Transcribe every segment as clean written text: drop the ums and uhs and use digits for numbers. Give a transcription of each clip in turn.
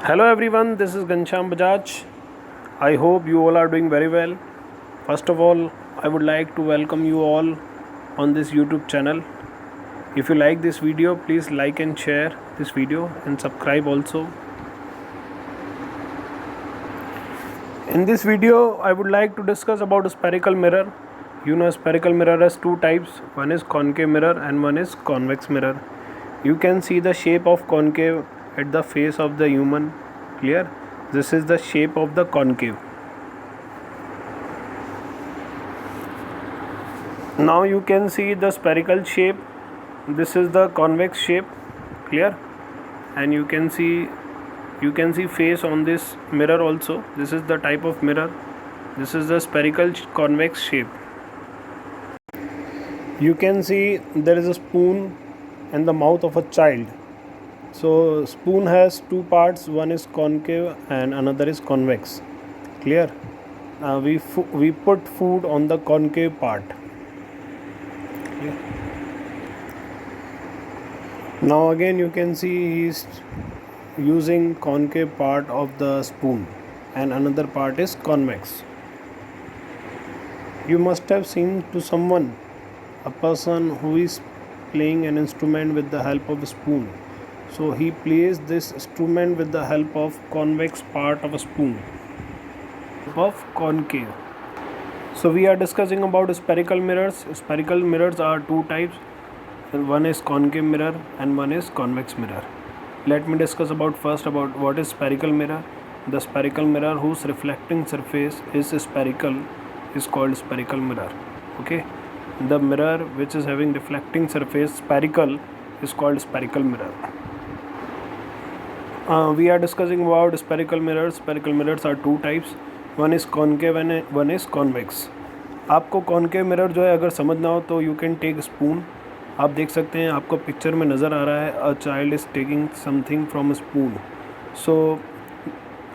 Hello everyone, this is Gansham Bajaj. I hope you all are doing very well. First of all, I would like to welcome you all on this YouTube channel. If you like this video, please like and share this video and subscribe also. In this video, I would like to discuss about a spherical mirror. You know, spherical mirror has two types. One is concave mirror and one is convex mirror. You can see the shape of concave at the face of the human. Clear? This is the shape of the concave. Now you can see the spherical shape. This is the convex shape. Clear? And you can see face on this mirror also. This is the type of mirror. This is the spherical convex shape. You can see there is a spoon and the mouth of a child. So spoon has two parts, one is concave and another is convex. Clear? We put food on the concave part. Clear? Now again you can see he is using concave part of the spoon and another part is convex. You must have seen to someone, a person who is playing an instrument with the help of a spoon. So he plays this instrument with the help of convex part of a spoon of concave. So we are discussing about spherical mirrors. Spherical mirrors are two types. One is concave mirror and one is convex mirror. Let me discuss first about what is spherical mirror. The spherical mirror whose reflecting surface is spherical is called spherical mirror. Okay. The mirror which is having reflecting surface spherical is called spherical mirror. We are discussing about spherical mirrors. Spherical mirrors are two types. One is concave and one is convex. आपको concave mirror जो है अगर समझना हो तो you can take spoon. आप देख सकते हैं, आपको पिक्चर में नज़र आ रहा है a child is taking something from a spoon. So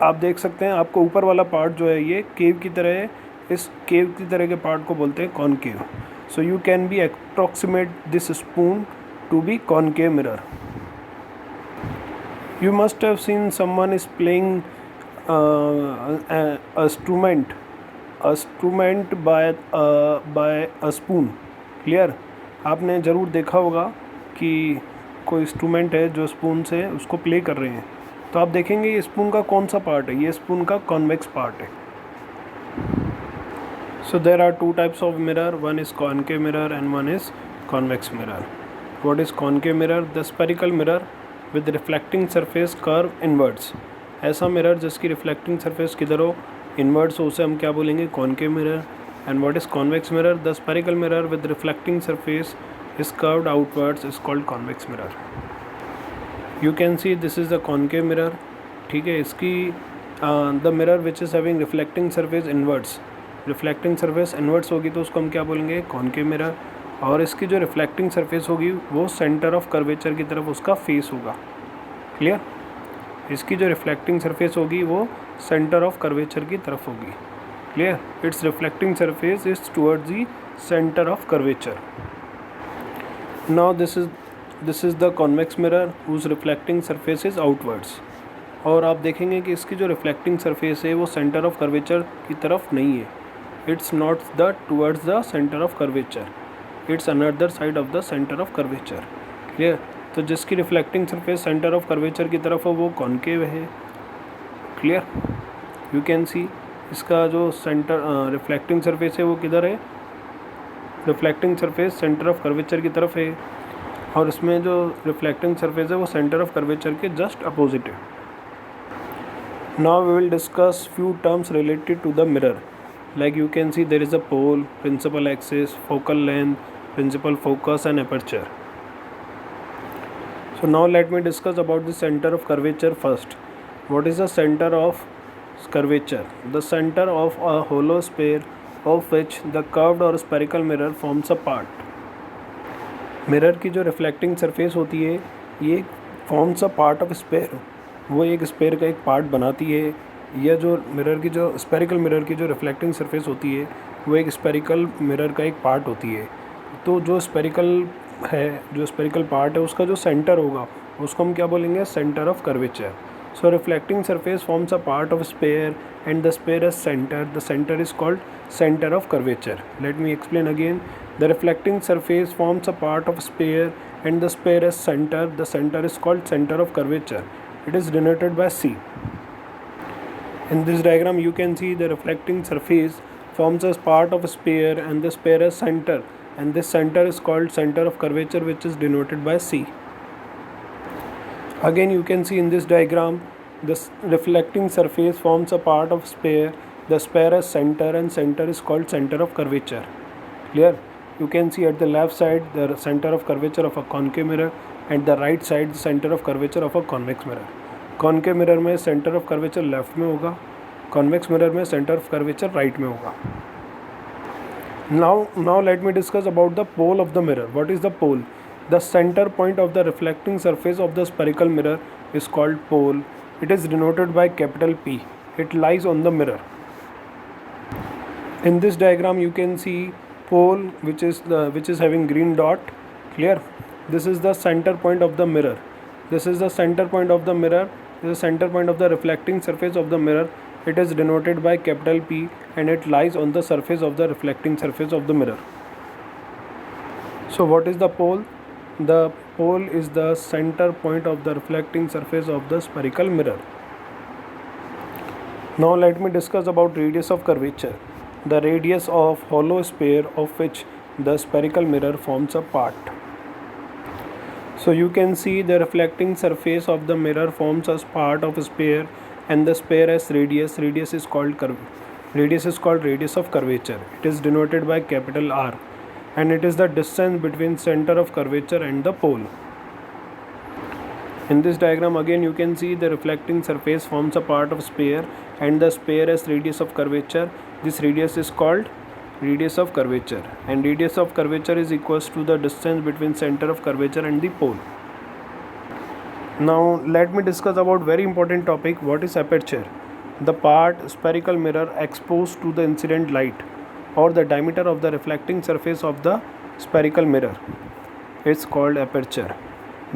आप देख सकते हैं, आपको ऊपर वाला पार्ट जो है ये केव की तरह है. इस केव की तरह के पार्ट को बोलते हैं concave. So you can be approximate this spoon to be concave mirror. You must have seen someone is playing a instrument by a spoon. Clear? आपने ज़रूर देखा होगा कि कोई इंस्ट्रूमेंट है जो स्पून से उसको प्ले कर रहे हैं. तो आप देखेंगे ये स्पून का कौन सा पार्ट है. ये स्पून का कॉन्वेक्स पार्ट है. So there are two types of mirror. One is concave mirror and one is convex mirror. What is concave mirror? The spherical mirror with reflecting surface curve inwards. ऐसा mirror जिसकी reflecting surface किधर हो, inwards हो, उसे हम क्या बोलेंगे, concave mirror. And what is convex mirror? The spherical mirror with reflecting surface is curved outwards is called convex mirror. You can see this is the concave mirror. ठीक है. इसकी the mirror which is having reflecting surface inwards. Reflecting surface inwards होगी तो उसको हम क्या बोलेंगे, concave mirror. और इसकी जो रिफ्लेक्टिंग सरफेस होगी वो सेंटर ऑफ कर्वेचर की तरफ उसका फेस होगा. क्लियर? इसकी जो रिफ्लेक्टिंग सरफेस होगी वो सेंटर ऑफ कर्वेचर की तरफ होगी. Clear? Its reflecting surface is towards the centre of curvature. Now this is the convex mirror whose reflecting surface is outwards. और आप देखेंगे कि इसकी जो रिफ्लेक्टिंग सरफेस है वो सेंटर ऑफ कर्वेचर की तरफ नहीं है. It's not the towards the centre of curvature. It's another side of the centre of curvature. Clear? तो जिसकी reflecting surface centre of curvature की तरफ हो वो कॉनकेव है. क्लियर? यू कैन सी इसका जो सेंटर रिफ्लेक्टिंग सरफेस है वो किधर है, reflecting surface centre of curvature की तरफ है. और इसमें जो रिफ्लेक्टिंग सरफेस है वो सेंटर ऑफ कर्वेचर के जस्ट अपोजिट है. Now we will discuss few terms related to the mirror. Like you can see there is a pole, principal axis, focal length, principal focus and aperture. So now let me discuss about the center of curvature first. What is the center of curvature? The center of a hollow sphere of which the curved or spherical mirror forms a part. Mirror की जो reflecting surface होती है ये forms a part of sphere. वो एक spare का एक part बनाती है. यह जो मिरर की जो स्फेरिकल मिरर की जो रिफ्लेक्टिंग सरफेस होती है वो एक स्फेरिकल मिरर का एक पार्ट होती है. तो जो स्फेरिकल है, जो स्फेरिकल पार्ट है उसका जो सेंटर होगा उसको हम क्या बोलेंगे, centre of curvature. So reflecting surface forms a part of sphere and the sphere is center. The center is called center of curvature. Let me explain again. The reflecting surface forms a part of sphere and the sphere is center. The center is called center of curvature. It is denoted by C. In this diagram you can see the reflecting surface forms as part of a sphere and the sphere is center, and this center is called center of curvature, which is denoted by C. Again you can see in this diagram this reflecting surface forms a part of sphere. The sphere is center and center is called center of curvature. Clear? You can see at the left side the center of curvature of a concave mirror and the right side the center of curvature of a convex mirror. Concave mirror में centre of curvature left में होगा, convex mirror में centre of curvature right में होगा. Now let me discuss about the pole of the mirror. What is the pole? The center point of the reflecting surface of the spherical mirror is called pole. It is denoted by capital P. It lies on the mirror. In this diagram you can see pole which is having green dot. Clear? This is the center point of the mirror. This is the center point of the mirror. This is the center point of the reflecting surface of the mirror. It is denoted by capital P and it lies on the surface of the reflecting surface of the mirror. So what is the pole? The pole is the center point of the reflecting surface of the spherical mirror. Now let me discuss about radius of curvature. The radius of hollow sphere of which the spherical mirror forms a part. So you can see the reflecting surface of the mirror forms as part of a sphere and the sphere has radius. Radius is called radius of curvature. It is denoted by capital R and it is the distance between center of curvature and the pole. In this diagram again you can see the reflecting surface forms a part of sphere and the sphere has radius of curvature. This radius is called radius of curvature and radius of curvature is equals to the distance between center of curvature and the pole. Now let me discuss about very important topic. What is aperture? The part spherical mirror exposed to the incident light or the diameter of the reflecting surface of the spherical mirror is called aperture.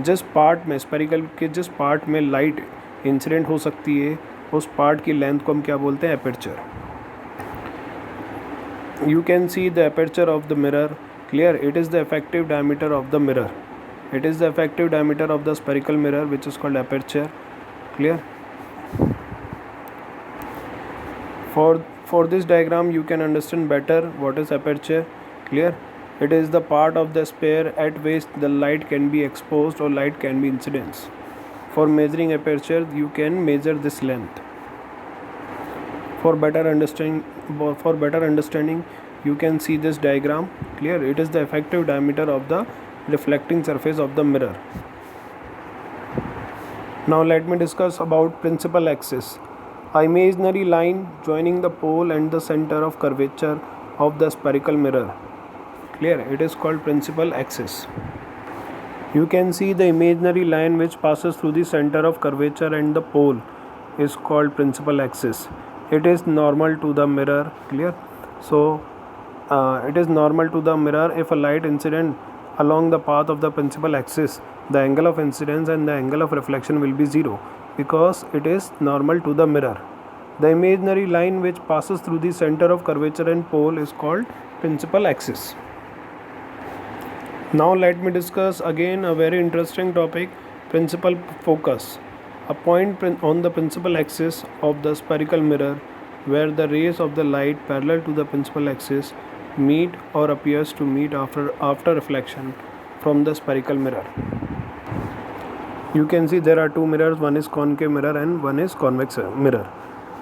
जिस part में spherical के जिस part में light incident हो सकती है उस part की लेंथ को हम क्या बोलते हैं? Aperture. You can see the aperture of the mirror. Clear? It is the effective diameter of the mirror. It is the effective diameter of the spherical mirror which is called aperture. Clear? For this diagram you can understand better what is aperture. Clear? It is the part of the sphere at which the light can be exposed or light can be incidence. For measuring aperture you can measure this length. For better understanding you can see this diagram. Clear? It is the effective diameter of the reflecting surface of the mirror. Now let me discuss about principal axis. A imaginary line joining the pole and the center of curvature of the spherical mirror. Clear? It is called principal axis. You can see the imaginary line which passes through the center of curvature and the pole is called principal axis. It is normal to the mirror. Clear? So it is normal to the mirror. If a light incident along the path of the principal axis, the angle of incidence and the angle of reflection will be 0 because it is normal to the mirror. The imaginary line which passes through the center of curvature and pole is called principal axis. Now let me discuss again a very interesting topic, principal focus. A point on the principal axis of the spherical mirror where the rays of the light parallel to the principal axis meet or appears to meet after reflection from the spherical mirror. You can see there are two mirrors, one is concave mirror and one is convex mirror.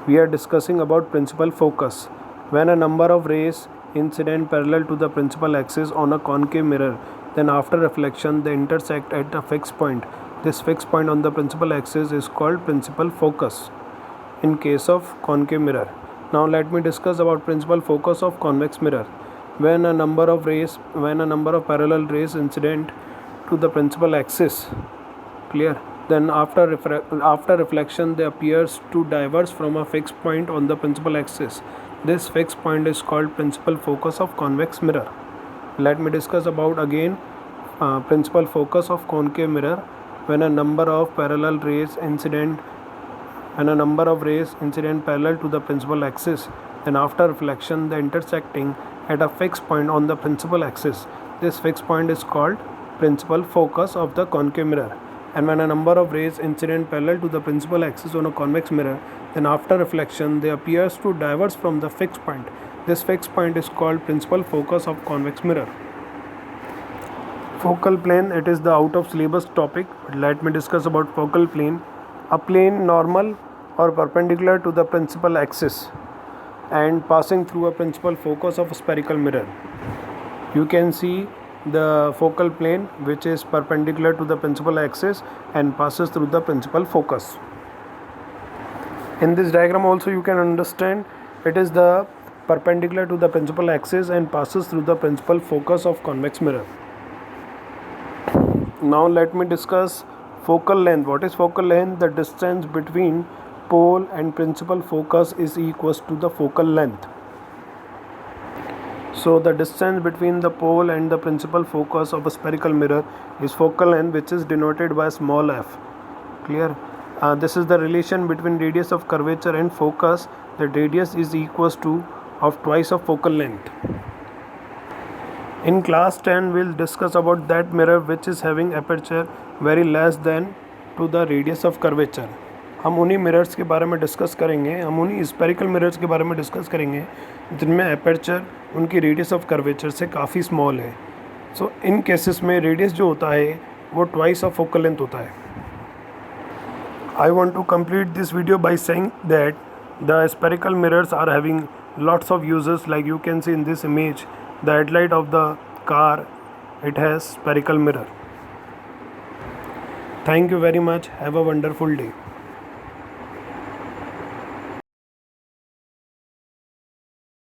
We are discussing about principal focus. When a number of rays incident parallel to the principal axis on a concave mirror, then after reflection they intersect at a fixed point. This fixed point on the principal axis is called principal focus in case of concave mirror. Now let me discuss about principal focus of convex mirror. When a number of parallel rays incident to the principal axis, clear, then after reflection they appears to diverge from a fixed point on the principal axis. This fixed point is called principal focus of convex mirror. Let me discuss about again principal focus of concave mirror. When a number of parallel rays incident when a number of rays incident parallel to the principal axis, then after reflection they intersecting at a fixed point on the principal axis. This fixed point is called principal focus of the concave mirror. And when a number of rays incident parallel to the principal axis on a convex mirror, then after reflection they appears to diverge from the fixed point. This fixed point is called principal focus of convex mirror. Focal plane, it is the out of syllabus topic, but let me discuss about focal plane. A plane normal or perpendicular to the principal axis and passing through a principal focus of a spherical mirror. You can see the focal plane which is perpendicular to the principal axis and passes through the principal focus. In this diagram also you can understand it is the perpendicular to the principal axis and passes through the principal focus of convex mirror. Now let me discuss focal length. What is focal length? The distance between pole and principal focus is equals to the focal length. So the distance between the pole and the principal focus of a spherical mirror is focal length, which is denoted by small f. Clear? This is the relation between radius of curvature and focus. The radius is equals to of twice of focal length. In class 10 we'll discuss about that mirror which is having aperture very less than to the radius of curvature. हम उन्हीं mirrors के बारे में discuss करेंगे, हम उन्हीं spherical mirrors के बारे में डिस्कस करेंगे जिनमें एपर्चर उनकी रेडियस ऑफ कर्वेचर से काफ़ी स्मॉल है. सो इन केसेस में रेडियस जो होता है वो ट्वाइस ऑफ फोकल लेंथ होता है. I want to complete this video by saying that the spherical mirrors are having lots of uses. Like you can see in this image, the headlight of the car, it has spherical mirror. Thank you very much. Have a wonderful day.